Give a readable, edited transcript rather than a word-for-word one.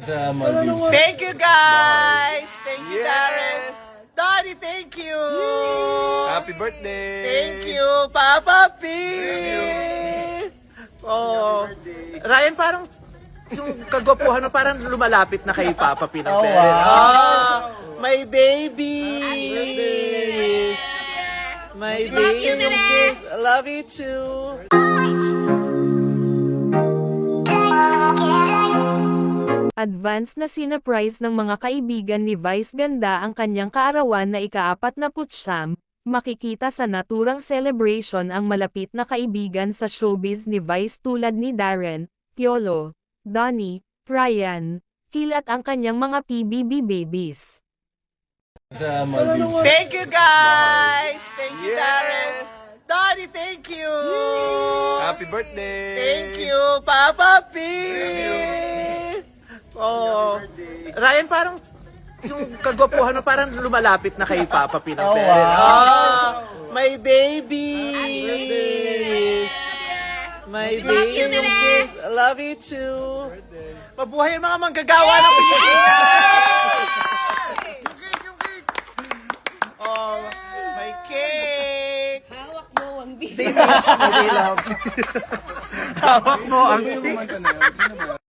Sa Maldives. Thank you guys! Thank you, Darren! Donnie, thank you! Happy birthday! Thank you, Papa P! Oh, Ryan, parang yung kagwapuhan mo parang lumalapit na kay Papa P ng Darren. My babies! My babies! I love you too! Advance na sinurprise ng mga kaibigan ni Vice Ganda ang kanyang kaarawan na ika-49, makikita sa naturang celebration ang malapit na kaibigan sa showbiz ni Vice tulad ni Darren, Piolo, Donnie, Ryan, Kill at ang kanyang mga PBB babies. Sa Maldives. Thank you guys! Thank you, Darren! Donnie, thank you! Happy birthday! Thank you, Papa P! Oh, Ryan, parang yung kagwapuhan mo parang lumalapit na kay Papa P ng Darren. My babies! My babies! I love you too! Mabuhay ang mga manggagawa ng Pilipinas! Oh, may cake! Hawak mo ang They miss me, they love me. Hawak mo ang cake.